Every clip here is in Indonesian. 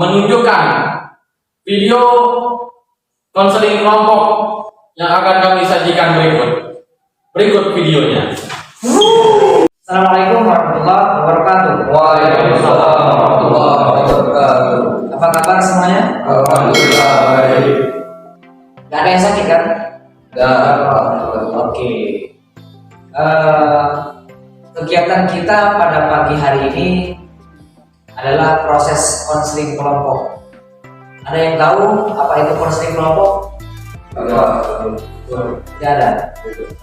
menunjukkan video konseling kelompok yang akan kami sajikan berikut. Berikut videonya. Assalamualaikum warahmatullahi wabarakatuh. Waalaikumsalam warahmatullahi wabarakatuh. Apa kabar semuanya? Alhamdulillah baik. Gak ada yang sakit kan? Oke. Kegiatan kita pada pagi hari ini adalah proses konseling kelompok. Ada yang tahu apa itu konseling kelompok? Tidak ada.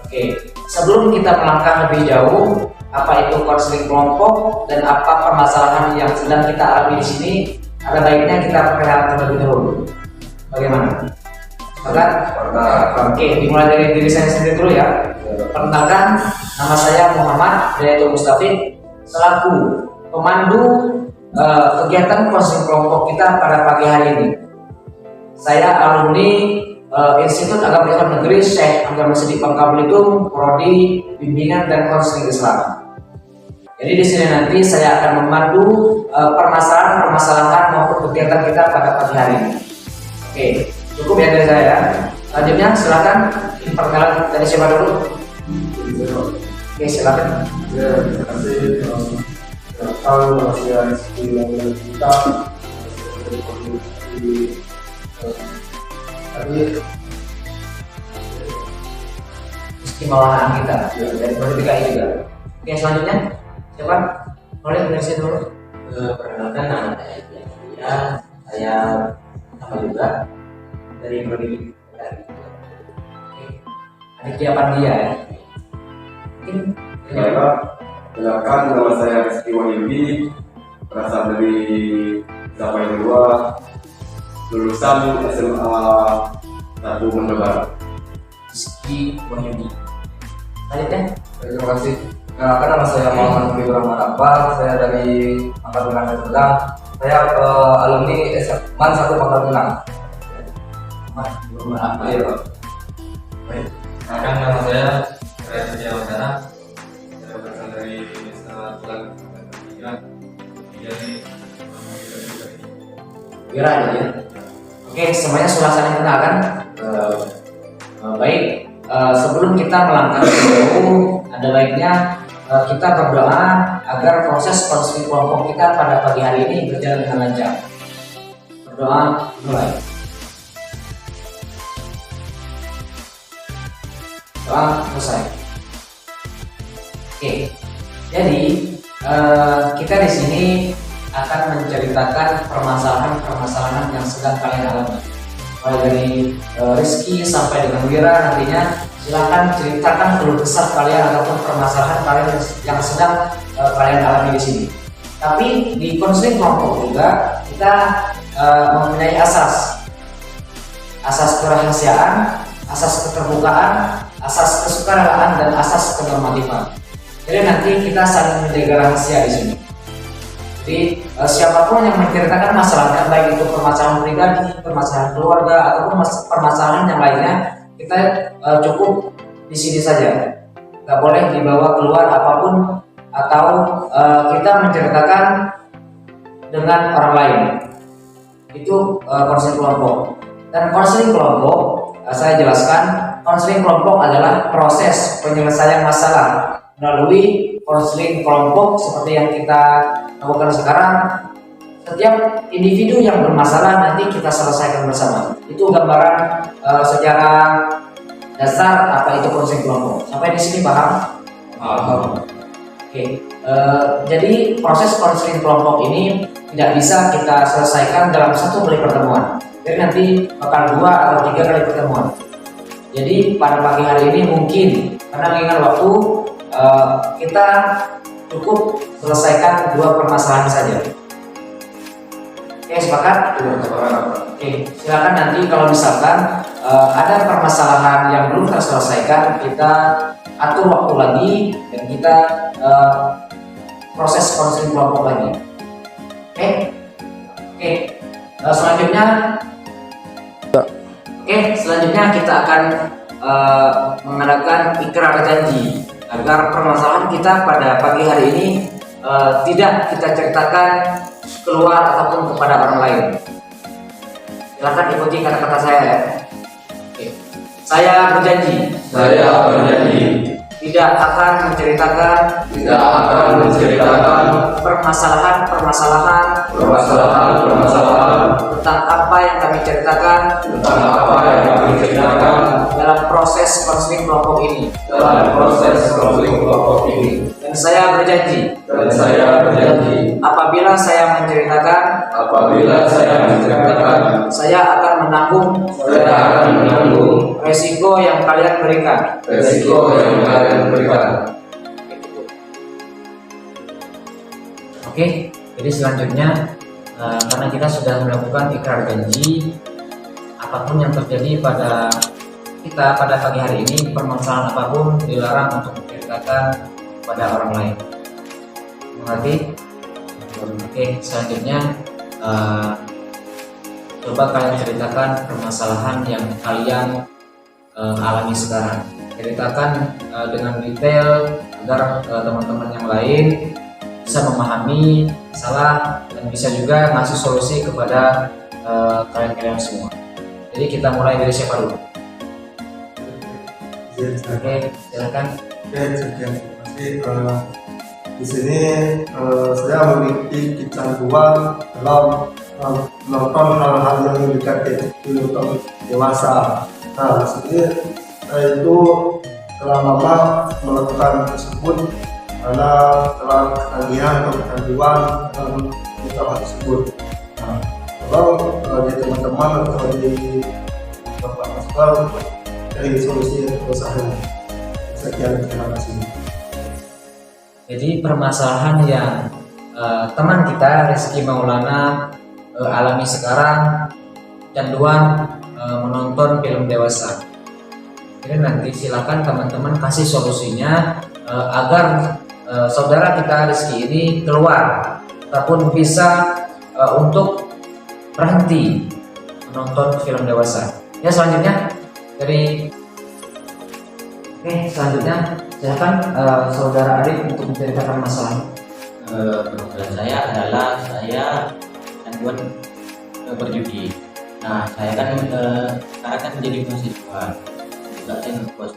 Oke. Sebelum kita melangkah lebih jauh, apa itu konseling kelompok dan apa permasalahan yang sedang kita alami di sini, ada baiknya kita perkenalan terlebih dahulu. Bagaimana? Sepakat? Oke, dimulai dari diri saya sendiri dulu ya. Perkenalkan, nama saya Muhammad Dayatul Mustafid selaku pemandu kegiatan konseling kelompok kita pada pagi hari ini. Saya alumni Institut Agama Islam Negeri Syekh Hamzah Masjid Bangka Belitung, prodi Bimbingan dan Konseling Islam. Jadi di sini nanti saya akan memandu permasalahan-permasalahan maupun kegiatan kita pada pagi hari ini. Oke, cukup ya dari saya. Selanjutnya silakan perkenalan dari siapa dulu? Oke, silakan. Ya, terima kasih. Kalau saya di kita dari kondisi tadi Istimewaan kita dari prodi DKI juga. Oke, selanjutnya siapa? Boleh dari sini dulu. Perkenalkan, nama saya Dia. Saya sama juga dari prodi DKI. Adik dia Pandia ya. Mungkin Silakan, nama saya Rizky Wahyudi, berasal dari Zapai 2, lulusan SMA 1 Mendebar. Rizky Wahyudi. Selanjutnya Terima kasih. Nah, nama saya Muhammad Habibur Rahman Akbar. Saya dari Pangkal Pinang Pinang. Saya alumni Man 1 Pangkal Pinang. Iya, Pak. Perkenalkan, nama saya Ria Wadana. Saya berasal dari Desa Tulang Tiga. Jadi Wira aja ya. Oke, semuanya sudah saling kenal kan? Baik. Sebelum kita melangkah ke jauh, ada baiknya kita berdoa agar proses konseling kelompok kita pada pagi hari ini berjalan dengan lancar. Berdoa mulai. Doa selesai. Oke, jadi kita di sini akan menceritakan permasalahan-permasalahan yang sedang kalian alami. Mulai dari Rizky sampai dengan Wira, nantinya silakan ceritakan keluh kesah kalian ataupun permasalahan kalian yang sedang kalian alami di sini. Tapi di konseling kelompok juga kita mempunyai asas kerahasiaan, asas keterbukaan, asas kesukarelaan, dan asas kenormatifan. Jadi nanti kita saling menjaga rahasia di sini. Jadi siapapun yang menceritakan masalahnya, baik itu permasalahan pribadi, permasalahan keluarga, ataupun permasalahan yang lainnya, kita cukup di sini saja. Nggak boleh dibawa keluar apapun, atau kita menceritakan dengan orang lain. Itu konseling kelompok. Dan konseling kelompok, saya jelaskan, konseling kelompok adalah proses penyelesaian masalah melalui konseling kelompok seperti yang kita lakukan sekarang. Setiap individu yang bermasalah nanti kita selesaikan bersama. Itu gambaran secara dasar apa itu konseling kelompok. Sampai di sini paham? Oke. Jadi proses konseling kelompok ini tidak bisa kita selesaikan dalam satu kali pertemuan. Jadi nanti bakal 2 atau 3 kali pertemuan. Jadi pada pagi hari ini mungkin karena mengingat waktu, kita cukup selesaikan 2 permasalahan saja. Oke, sepakat? Oke, silakan nanti kalau misalkan ada permasalahan yang belum terselesaikan, kita atur waktu lagi dan kita proses konseling kelompok lagi. Oke. Selanjutnya kita akan mengadakan ikrar janji agar permasalahan kita pada pagi hari ini tidak kita ceritakan keluar ataupun kepada orang lain. Silakan ikuti kata-kata saya ya. Oke. Saya berjanji tidak akan menceritakan permasalahan tentang apa yang kami ceritakan dalam proses konseling kelompok ini. Dan saya berjanji apabila saya menceritakan, saya akan menanggung resiko yang kalian berikan. Oke, jadi selanjutnya karena kita sudah melakukan ikrar janji, apapun yang terjadi pada kita pada pagi hari ini, permasalahan apapun dilarang untuk menceritakan pada orang lain. Mengerti? Oke, selanjutnya coba kalian ceritakan permasalahan yang kalian alami sekarang. Ceritakan dengan detail agar teman-teman yang lain bisa memahami salah dan bisa juga ngasih solusi kepada kalian-kalian semua. Jadi kita mulai dari siapa dulu? Oke, silakan. Oke, sekian. Terima kasih. Di sini saya memiliki kecanduan dalam menonton hal-hal yang mendekati film dewasa. Nah, di sini saya itu telah lama melakukan tersebut karena telah ketagihan atau kecanduan dalam hal tersebut. Nah, kalau di teman-teman atau di Bapak Masbal dari solusi usaha. Sekian, terima kasih. Jadi permasalahan yang teman kita Rizky Maulana alami sekarang, kecanduan menonton film dewasa. Jadi nanti silakan teman-teman kasih solusinya agar saudara kita Rizky ini keluar ataupun bisa untuk berhenti menonton film dewasa. Ya, selanjutnya dari selanjutnya silakan saudara Arif untuk menceritakan masalah. Permasalahan saya adalah saya kecanduan berjudi. Nah, saya kan sekarang kan menjadi mahasiswa, juga saya ngekos.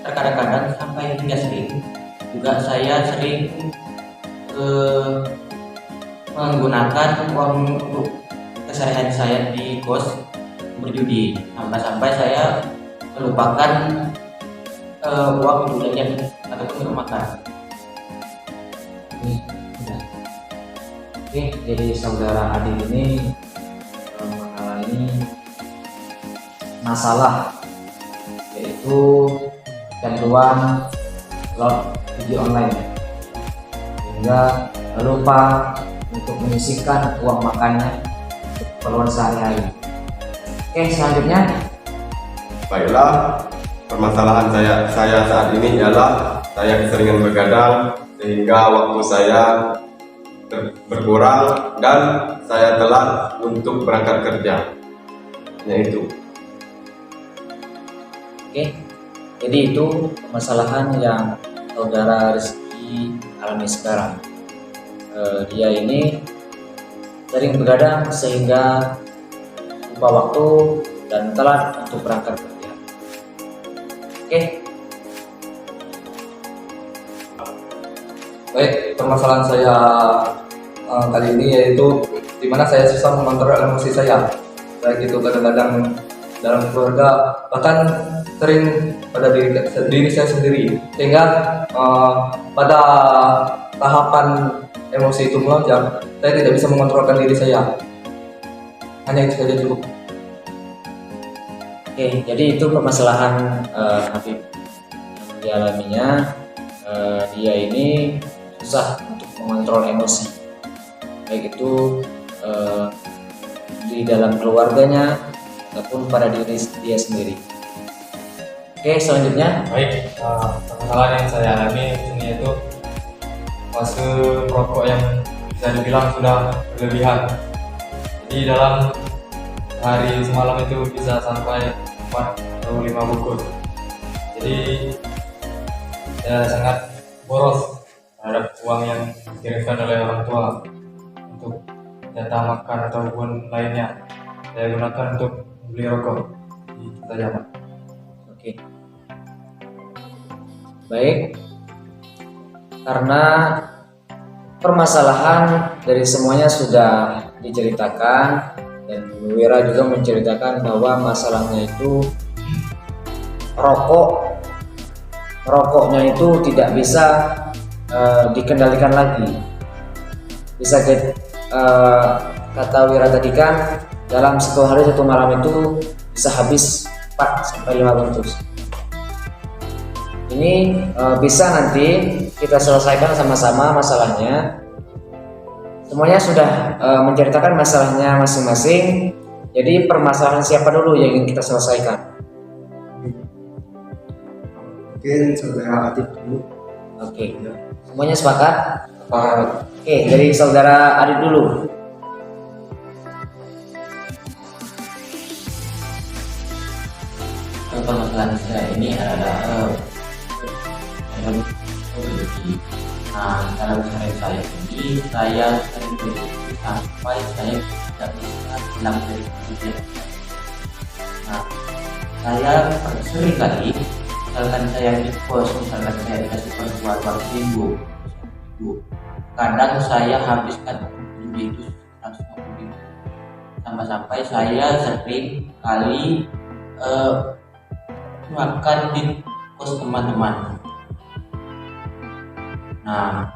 Terkadang sampai hingga sering juga saya sering menggunakan uang untuk keseharian saya di kos berjudi, sampai saya melupakan uang untuk jajan ataupun untuk makan. Oke, jadi saudara Adi ini mengalami masalah yaitu kecanduan slot judi online sehingga lupa untuk menyisihkan uang makannya untuk keperluan sehari-hari. Oke, selanjutnya Baiklah, permasalahan saya saat ini ialah saya keseringan begadang sehingga waktu saya berkurang dan saya telat untuk berangkat kerja. Yaitu. Oke, jadi itu permasalahan yang saudara Rizky alami sekarang. Dia ini sering begadang sehingga lupa waktu dan telat untuk berangkat kerja. Oke. Baik, permasalahan saya kali ini yaitu dimana saya susah mengontrol emosi saya, baik itu kadang-kadang dalam keluarga, bahkan sering pada diri saya sendiri, sehingga pada tahapan emosi itu melonjak, saya tidak bisa mengontrolkan diri saya. Hanya itu saja cukup. Oke, jadi itu permasalahan Habib yang dialaminya. Dia ini susah untuk mengontrol emosi, baik itu di dalam keluarganya ataupun pada diri dia sendiri. Oke, selanjutnya Baik, permasalahan yang saya alami ini yaitu fase rokok yang bisa dibilang sudah berlebihan. Jadi dalam hari semalam itu bisa sampai 4 atau 5 bungkus. Jadi saya sangat boros terhadap uang yang dikirimkan oleh orang tua untuk jatah makan ataupun lainnya saya gunakan untuk beli rokok. Itu saja, Pak. Oke. Baik. Karena permasalahan dari semuanya sudah diceritakan dan Bu Wira juga menceritakan bahwa masalahnya itu rokoknya itu tidak bisa dikendalikan lagi. Bisa kata Wira tadi kan dalam satu hari satu malam itu bisa habis 4 sampai 5 bungkus. Ini bisa nanti kita selesaikan sama-sama masalahnya. Semuanya sudah menceritakan masalahnya masing-masing. Jadi permasalahan siapa dulu yang ingin kita selesaikan? Mungkin saudara Adit dulu. Oke, semuanya sepakat? Oke, dari saudara Adit dulu. Permasalahan saya ini adalah berjuki. Nah, dalam sehari saya ini saya sering berjuki sampai saya tidak bisa pulang dari kerja. Nah, saya sering kali misalkan saya di kos, misalkan saya dikasih kos 200.000, kadang saya habiskan judi itu 150.000. Sampai saya sering kali makan di kos teman-teman. Nah,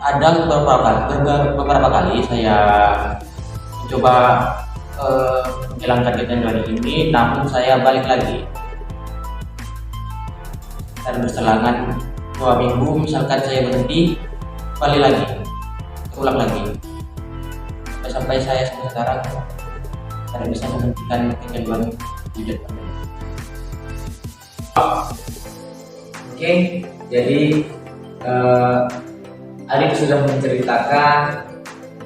ada beberapa kali saya mencoba menghilangkan kecanduan ini, namun saya balik lagi. Dan berselangan 2 minggu, misalkan saya berhenti, balik lagi, ulang lagi. Sampai saya sekarang tidak bisa menghentikan kecanduan gadget. Oke, jadi Adit sudah menceritakan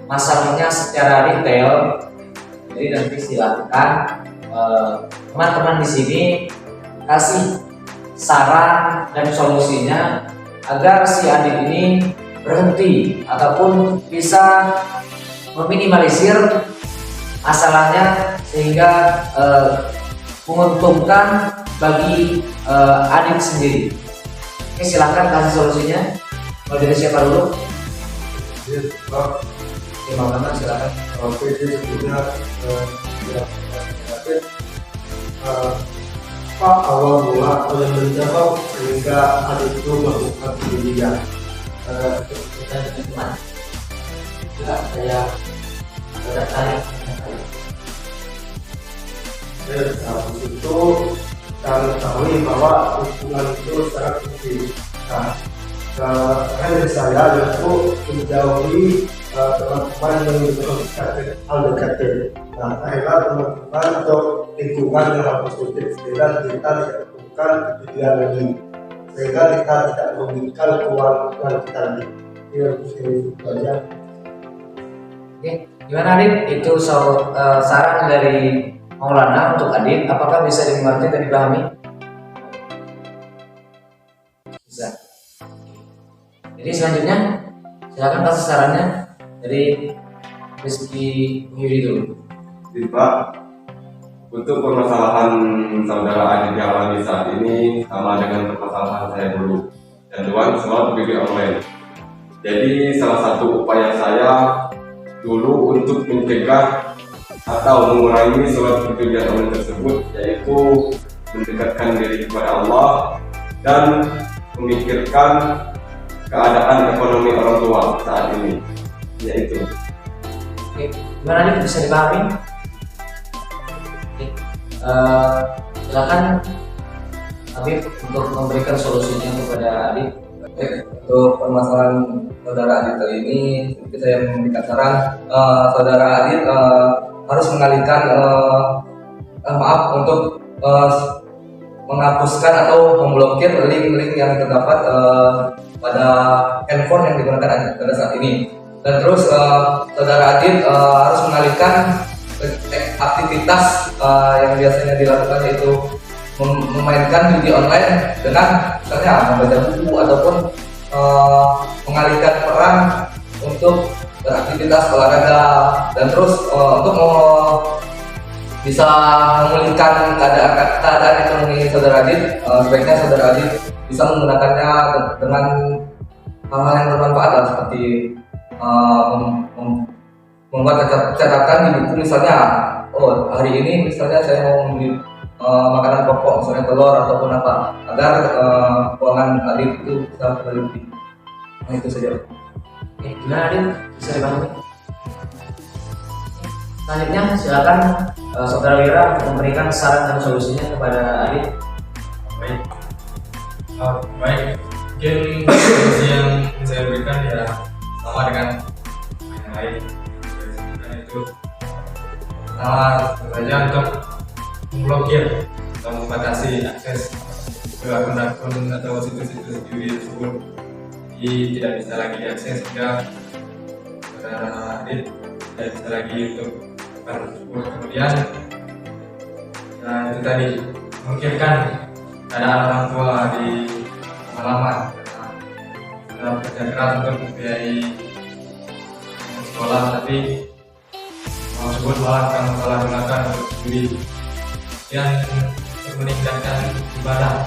masalahnya secara detail. Jadi nanti silakan teman-teman di sini kasih saran dan solusinya agar si Adit ini berhenti ataupun bisa meminimalisir masalahnya sehingga menguntungkan bagi Adit sendiri. Oke, silakan kasih solusinya. Mau dari siapa dulu? Oke, Bang Rahman, silakan. Oke, jadi sebetulnya apa awal mula atau yang menjawab sehingga Adit itu melakukan pendidikan. Kita teman. Saya tertarik. Habis itu kita mengetahui bahwa hubungan itu sangat penting. Nah, dari saya yaitu menjauhi teman-teman yang LDKT. Nah, akhirnya teman-teman atau lingkungan yang harus positif sehingga kita tidak menemukan kejadian lagi, sehingga kita tidak memberikan keuangan kita lagi. Itu saja. Oke, gimana Adit? Itu saran dari Maulana untuk Adit, apakah bisa dimengerti dan dipahami? Bisa. Jadi selanjutnya silakan kasih sarannya dari Rizky Muhyidi dulu. Pak, untuk permasalahan saudara Adit yang alami saat ini sama dengan permasalahan saya dulu. Canduan slot judi online. Jadi salah satu upaya saya dulu untuk mencegah atau mengurangi slot judi online tersebut yaitu mendekatkan diri kepada Allah dan memikirkan keadaan ekonomi orang tua saat ini, yaitu. Oke, gimana Adit, bisa dipahami? Oke, silakan Habib untuk memberikan solusinya kepada Adit. Untuk permasalahan saudara Adit kali ini, seperti saya memberikan saran, saudara Adit harus mengalihkan untuk menghapuskan atau memblokir link-link yang terdapat pada handphone yang digunakan Adit pada saat ini. Dan terus saudara Adit harus mengalihkan aktivitas yang biasanya dilakukan, yaitu memainkan judi online dengan misalnya membaca buku ataupun mengalihkan peran untuk beraktivitas olahraga, dan terus untuk bisa memulihkan keadaan ekonomi saudara Adit, sebaiknya saudara Adit bisa menggunakannya dengan hal-hal yang bermanfaat lah, seperti membuat catatan di buku, misalnya oh hari ini misalnya saya mau membeli makanan pokok, misalnya telur ataupun apa, agar keuangan Adit itu bisa berlebih. Nah itu saja. Oke, gimana Adit? Bisa dibantu? Selanjutnya silakan Saudara Wira memberikan saran dan solusinya kepada Adit. Baik. Baik. Mungkin solusi yang saya berikan ya sama dengan yang lain. Dan itu pertama saja untuk memblokir atau membatasi akses ke akun-akun atau situs-situs judi tersebut, jadi tidak bisa lagi diakses hingga saudara Adit tidak bisa lagi untuk melakukan tersebut. Kemudian itu tadi memikirkan keadaan orang tua di halaman, dalam kerja keras untuk membiayai sekolah, tapi uang tersebut malah kamu salah gunakan untuk judi yang meningkatkan ibadah.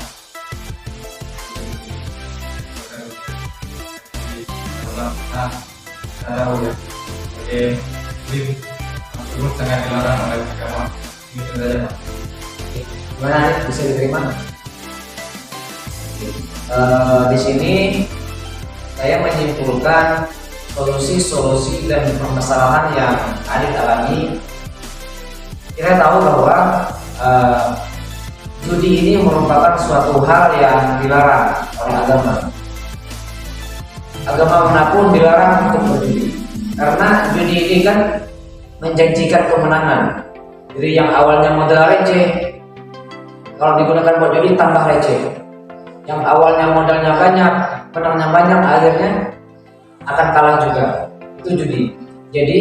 Nah, tahu ya, sebagai muslim tersebut sangat dilarang oleh agama. Ini saja, Pak. Gimana Adit? Bisa diterima? Di sini saya menyimpulkan solusi-solusi dan permasalahan yang Adit alami. Kita tahu bahwa judi ini merupakan suatu hal yang dilarang oleh agama. Agama manapun dilarang untuk berjudi, karena judi ini kan menjanjikan kemenangan. Jadi yang awalnya modal receh, kalau digunakan buat judi tambah receh. Yang awalnya modalnya banyak, menangnya banyak, akhirnya akan kalah juga. Itu judi. Jadi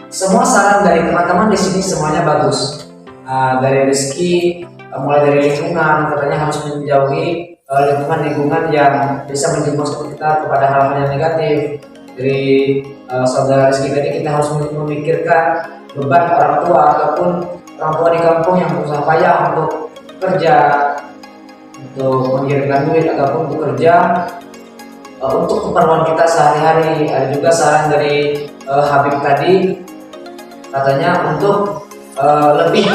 semua saran dari teman-teman di sini semuanya bagus. Dari rezeki, mulai dari lingkungan, katanya harus menjauhi lingkungan-lingkungan yang bisa menjerumuskan kita kepada hal-hal yang negatif. Dari saudara Rizky tadi, kita harus memikirkan beban orang tua ataupun orang tua di kampung yang berusaha payah untuk kerja, untuk mengirimkan duit ataupun bekerja untuk keperluan kita sehari-hari. Ada juga saran dari Habib tadi, katanya untuk lebih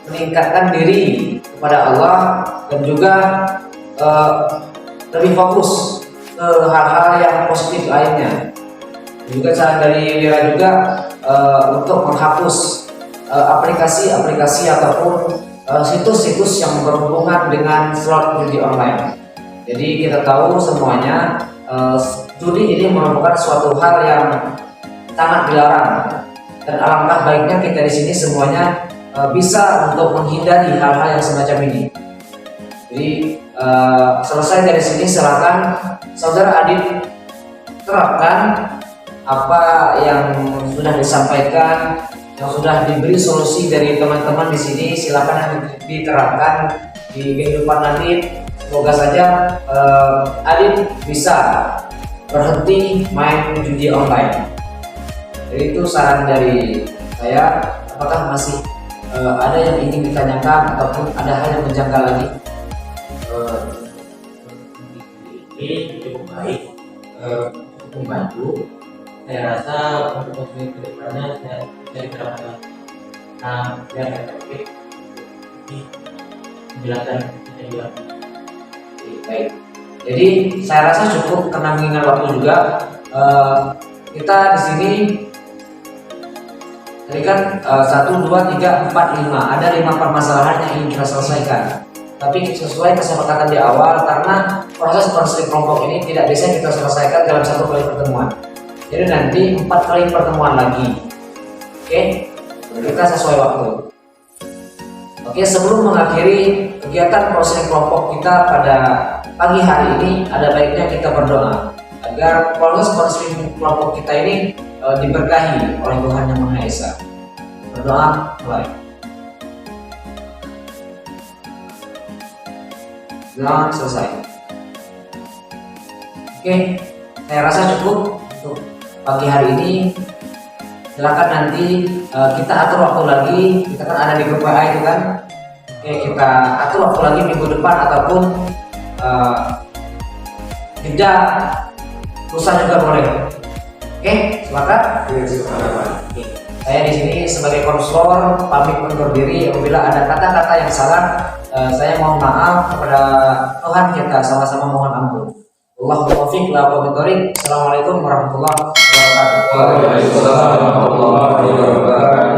meningkatkan diri kepada Allah dan juga lebih fokus ke hal-hal yang positif lainnya. Juga saran dari Wira juga untuk menghapus aplikasi-aplikasi ataupun situs-situs yang berhubungan dengan slot judi online. Jadi kita tahu semuanya judi ini merupakan suatu hal yang sangat dilarang, dan alangkah baiknya kita di sini semuanya bisa untuk menghindari hal-hal yang semacam ini. Jadi selesai dari sini, silakan saudara Adit terapkan apa yang sudah disampaikan, yang sudah diberi solusi dari teman-teman di sini. Silakan diterapkan di kehidupan Adit. Semoga saja Adit bisa berhenti main judi online. Jadi itu saran dari saya. Apakah masih ada yang ingin ditanyakan ataupun ada hal yang menjangkau lagi? Ini cukup baik, cukup membantu. Saya rasa untuk konsumen kedepannya saya terapkan. Nah, biar efektif menjelaskan kita juga. Baik. Jadi saya rasa cukup karena mengingat waktu juga. Kita di sini tadi kan 1, 2, 3, 4, 5 ada 5 permasalahan yang ingin kita selesaikan. Tapi sesuai kesepakatan di awal, karena proses konseling kelompok ini tidak bisa kita selesaikan dalam 1 kali pertemuan. Jadi nanti 4 kali pertemuan lagi. Oke, kita sesuai waktu. Oke, sebelum mengakhiri kegiatan konseling kelompok kita pada pagi hari ini, ada baiknya kita berdoa agar proses konseling kelompok kita ini diberkahi oleh Tuhan Yang Maha Esa. Berdoa mulai. bilang selesai. Oke, saya rasa cukup untuk pagi hari ini. Silakan nanti kita atur waktu lagi. Kita kan ada di grup WA itu kan. Oke, kita atur waktu lagi minggu depan ataupun jeda lusa juga boleh. Oke, silakan. Oke. Saya di sini sebagai konselor pamit undur diri. Apabila ada kata-kata yang salah, saya mohon maaf kepada Tuhan, kita sama-sama mohon ampun. Wallahul taufiq la Assalamualaikum warahmatullahi wabarakatuh. Waalaikumsalam warahmatullahi wabarakatuh.